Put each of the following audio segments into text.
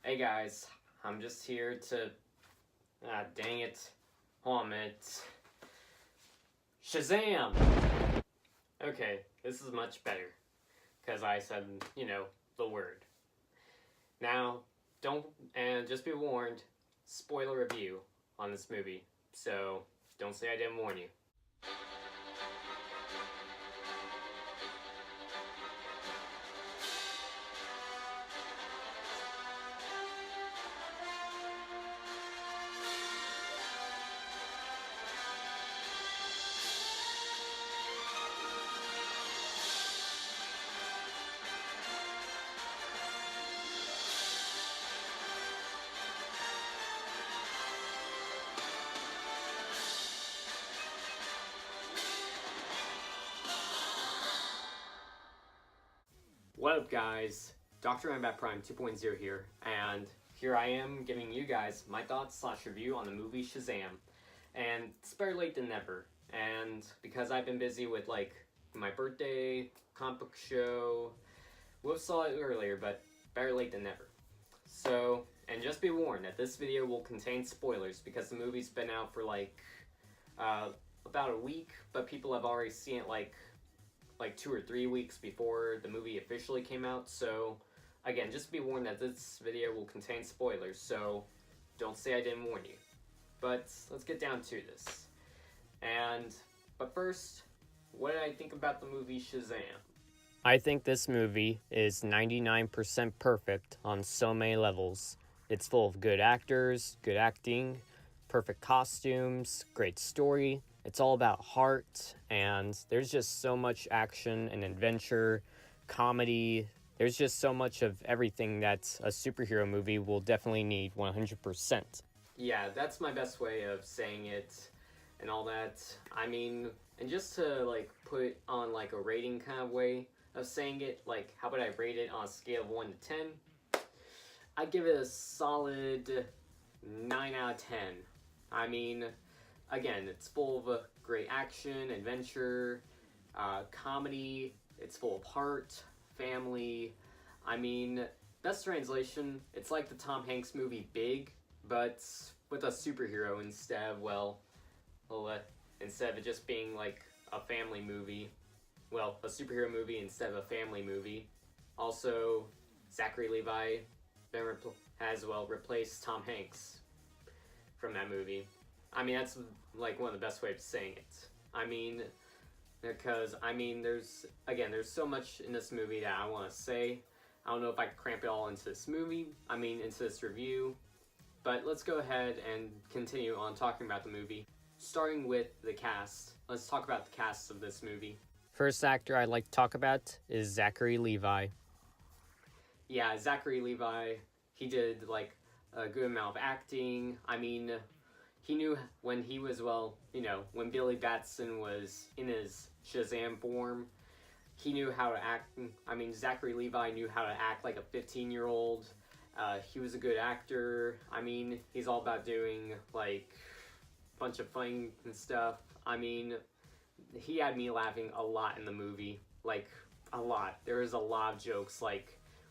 Hey guys, I'm just here to... dang it. Hold on a minute. SHAZAM! Okay, this is much better. Because I said, the word. Now, just be warned, spoiler review on this movie. So, don't say I didn't warn you. What up guys, Dr. Mbat Prime 2.0 here, and here I am giving you guys my thoughts / review on the movie SHAZAM. And it's better late than never, and because I've been busy with my birthday, comic book show, we saw it earlier, but better late than never. So, and just be warned that this video will contain spoilers because the movie's been out for about a week, but people have already seen it like 2 or 3 weeks before the movie officially came out. So again, just be warned that this video will contain spoilers, so don't say I didn't warn you. But let's get down to this. But first, what did I think about the movie SHAZAM? I think this movie is 99% perfect on so many levels. It's full of good actors, good acting, perfect costumes, great story. It's all about heart, and there's just so much action and adventure, comedy. There's just so much of everything that a superhero movie will definitely need 100%. Yeah, that's my best way of saying it and all that. I mean, and just to put it on a rating kind of way of saying it, how would I rate it on a scale of 1 to 10? I'd give it a solid 9 out of 10. I mean, again, it's full of great action, adventure, comedy. It's full of heart, family. I mean, best translation, it's like the Tom Hanks movie Big, but with a superhero instead of, instead of it just being a family movie. Well, a superhero movie instead of a family movie. Also, Zachary Levi has replaced Tom Hanks from that movie. I mean, that's one of the best ways of saying it. I mean, because there's so much in this movie that I want to say. I don't know if I can cramp it all into this into this review. But let's go ahead and continue on talking about the movie. Starting with the cast. Let's talk about the cast of this movie. First actor I'd like to talk about is Zachary Levi. Yeah, Zachary Levi, he did a good amount of acting. I mean, he knew when he was, when Billy Batson was in his SHAZAM form, he knew how to act. I mean, Zachary Levi knew how to act like a 15-year-old. He was a good actor. I mean, he's all about doing, a bunch of funny and stuff. I mean, he had me laughing a lot in the movie. A lot. There was a lot of jokes,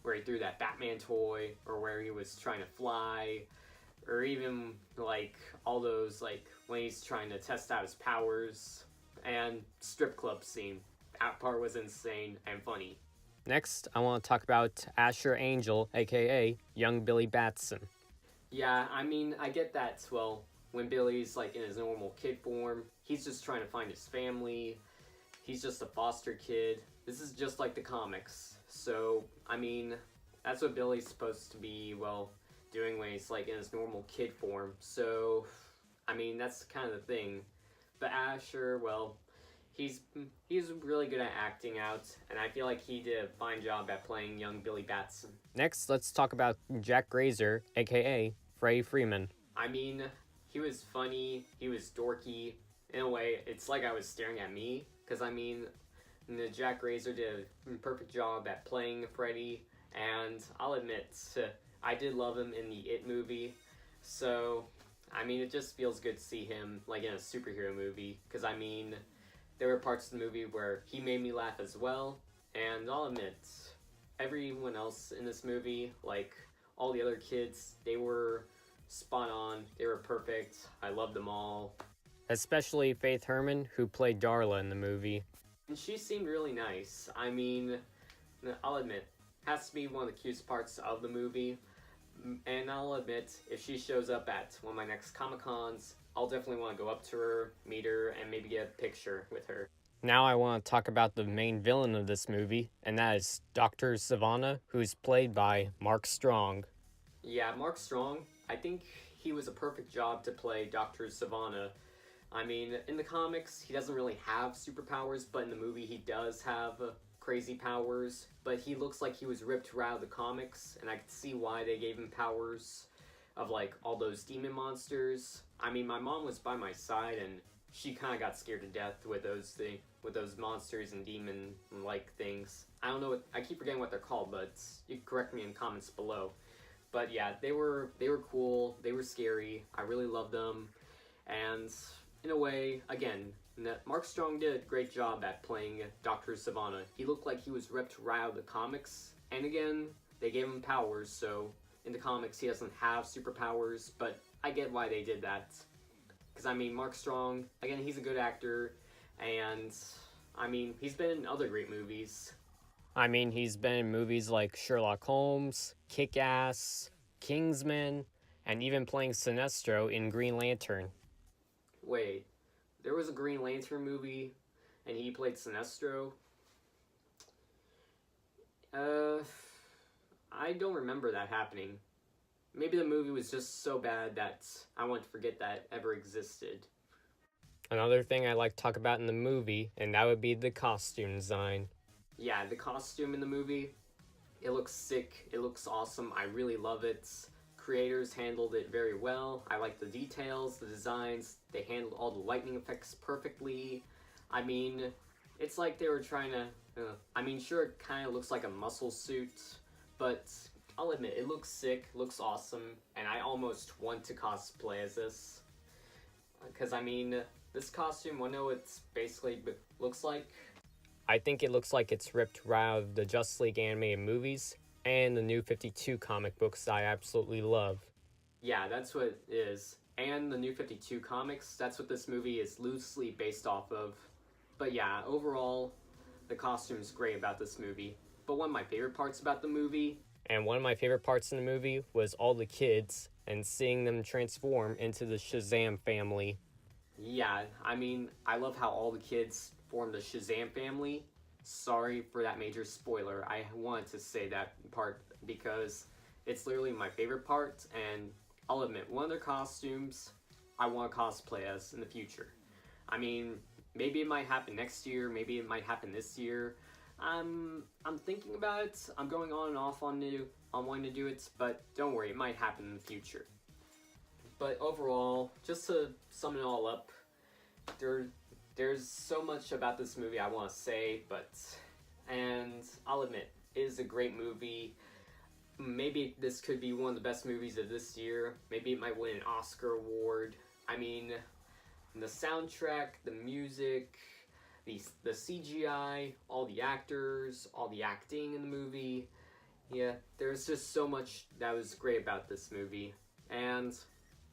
where he threw that Batman toy, or where he was trying to fly, or even, all those, when he's trying to test out his powers, and strip club scene. That part was insane and funny. Next, I want to talk about Asher Angel, aka Young Billy Batson. Yeah, I mean, I get that, when Billy's, in his normal kid form, he's just trying to find his family. He's just a foster kid. This is just like the comics. So, I mean, that's what Billy's supposed to be, doing when he's in his normal kid form. So, I mean, that's kind of the thing. But Asher, he's really good at acting out, and I feel like he did a fine job at playing young Billy Batson. Next, let's talk about Jack Grazer, aka Freddie Freeman. I mean, he was funny, he was dorky. In a way, it's like I was staring at me, because I mean, Jack Grazer did a perfect job at playing Freddie, and I'll admit, I did love him in the It movie, so, I mean, it just feels good to see him, in a superhero movie, because, I mean, there were parts of the movie where he made me laugh as well, and I'll admit, everyone else in this movie, all the other kids, they were spot on. They were perfect. I loved them all. Especially Faith Herrmann, who played Darla in the movie. And she seemed really nice. I mean, I'll admit, has to be one of the cutest parts of the movie. And I'll admit, if she shows up at one of my next Comic-Cons, I'll definitely want to go up to her, meet her, and maybe get a picture with her. Now I want to talk about the main villain of this movie, and that is Dr. Sivana, who's played by Mark Strong. Yeah, Mark Strong, I think he was a perfect job to play Dr. Sivana. I mean, in the comics, he doesn't really have superpowers, but in the movie he does have crazy powers. But he looks like he was ripped right out of the comics, and I can see why they gave him powers of, like, all those demon monsters. I mean, my mom was by my side, and she kind of got scared to death with those monsters and demon-like things. I don't know I keep forgetting what they're called, but you can correct me in comments below. But yeah, they were cool, they were scary, I really loved them, and in a way, again, Mark Strong did a great job at playing Dr. Sivana. He looked like he was ripped right out of the comics, and again, they gave him powers, so in the comics he doesn't have superpowers, but I get why they did that. Because, I mean, Mark Strong, again, he's a good actor, and, I mean, he's been in other great movies. I mean, he's been in movies like Sherlock Holmes, Kick-Ass, Kingsman, and even playing Sinestro in Green Lantern. Wait, there was a Green Lantern movie, and he played Sinestro? I don't remember that happening. Maybe the movie was just so bad that I want to forget that ever existed. Another thing I like to talk about in the movie, and that would be the costume design. Yeah, the costume in the movie, it looks sick, it looks awesome, I really love it. Creators handled it very well. I like the details, the designs, they handled all the lightning effects perfectly. I mean, it's like they were trying to, I mean, sure, it kind of looks like a muscle suit, but I'll admit, it looks sick, looks awesome, and I almost want to cosplay as this. Because, I mean, this costume, I know it's basically looks like. I think it looks like it's ripped right out of the Justice League animated movies and the New 52 comic books I absolutely love. Yeah, that's what it is. And the New 52 comics, that's what this movie is loosely based off of. But yeah, overall, the costume is great about this movie. But one of my favorite parts about the movie, and one of my favorite parts in the movie, was all the kids and seeing them transform into the SHAZAM family. Yeah, I mean, I love how all the kids form the SHAZAM family. Sorry for that major spoiler. I wanted to say that part because it's literally my favorite part, and I'll admit, one of their costumes I want to cosplay as in the future. I mean, maybe it might happen next year, maybe it might happen this year. I'm thinking about it. I'm going on and off on wanting to do it, but don't worry, it might happen in the future. But overall, just to sum it all up, there's so much about this movie I want to say, and I'll admit, it is a great movie. Maybe this could be one of the best movies of this year. Maybe it might win an Oscar award. I mean, the soundtrack, the music, the CGI, all the actors, all the acting in the movie. Yeah, there's just so much that was great about this movie. And,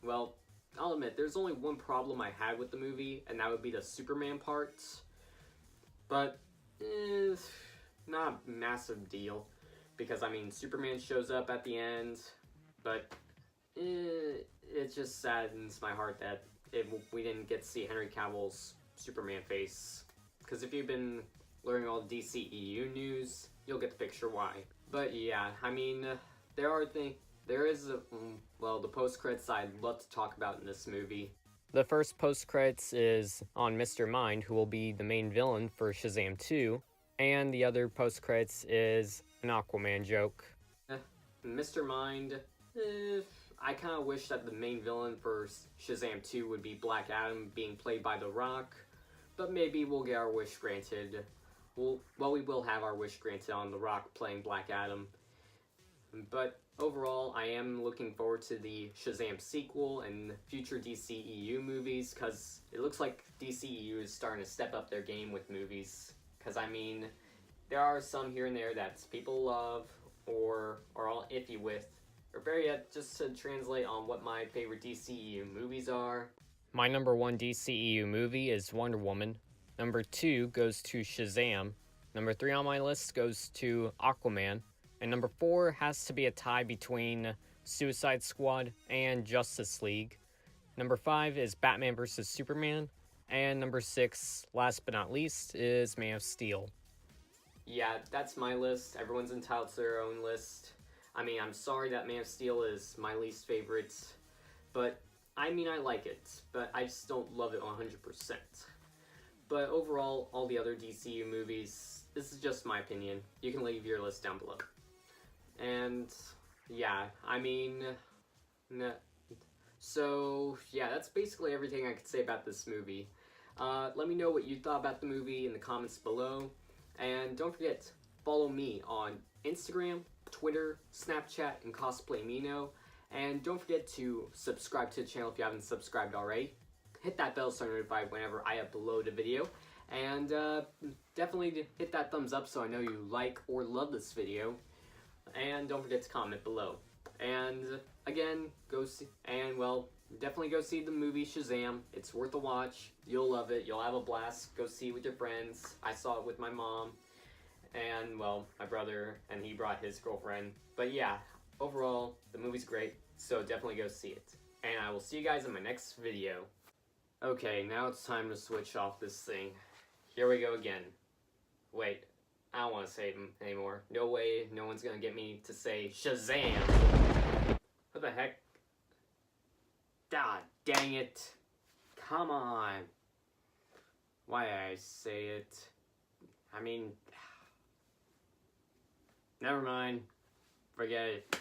well, I'll admit, there's only one problem I had with the movie, and that would be the Superman parts. But, not a massive deal. Because, I mean, Superman shows up at the end, but it just saddens my heart that we didn't get to see Henry Cavill's Superman face. Because if you've been learning all the DCEU news, you'll get the picture why. But yeah, I mean, there is the post-credits I'd love to talk about in this movie. The first post-credits is on Mr. Mind, who will be the main villain for Shazam 2, and the other post-credits is an Aquaman joke. Mr. Mind, I kind of wish that the main villain for Shazam 2 would be Black Adam being played by The Rock, but maybe we'll get our wish granted. We will have our wish granted on The Rock playing Black Adam. But overall, I am looking forward to the Shazam sequel and future DCEU movies, because it looks like DCEU is starting to step up their game with movies. Because, I mean, there are some here and there that people love or are all iffy with. or better yet, just to translate on what my favorite DCEU movies are. My number 1 DCEU movie is Wonder Woman. Number 2 goes to Shazam. Number 3 on my list goes to Aquaman. And number 4 has to be a tie between Suicide Squad and Justice League. Number 5 is Batman vs. Superman. And number 6, last but not least, is Man of Steel. Yeah, that's my list. Everyone's entitled to their own list. I mean, I'm sorry that Man of Steel is my least favorite, but I mean, I like it, but I just don't love it 100%. But overall, all the other DCU movies, this is just my opinion. You can leave your list down below. And yeah, I mean, so yeah, that's basically everything I could say about this movie. Let me know what you thought about the movie in the comments below. And don't forget, follow me on Instagram, Twitter, Snapchat, and CosplayMino. And don't forget to subscribe to the channel if you haven't subscribed already. Hit that bell so you're notified whenever I upload a video. And definitely hit that thumbs up so I know you like or love this video. And don't forget to comment below. And again, definitely go see the movie Shazam. It's worth a watch. You'll love it. You'll have a blast. Go see it with your friends. I saw it with my mom and, well, my brother, and he brought his girlfriend. But yeah, overall, the movie's great, so definitely go see it. And I will see you guys in my next video. Okay, now it's time to switch off this thing. Here we go again. Wait, I don't want to say it anymore. No way, no one's gonna get me to say Shazam. What the heck? God dang it. Come on. Why did I say it? I mean, never mind. Forget it.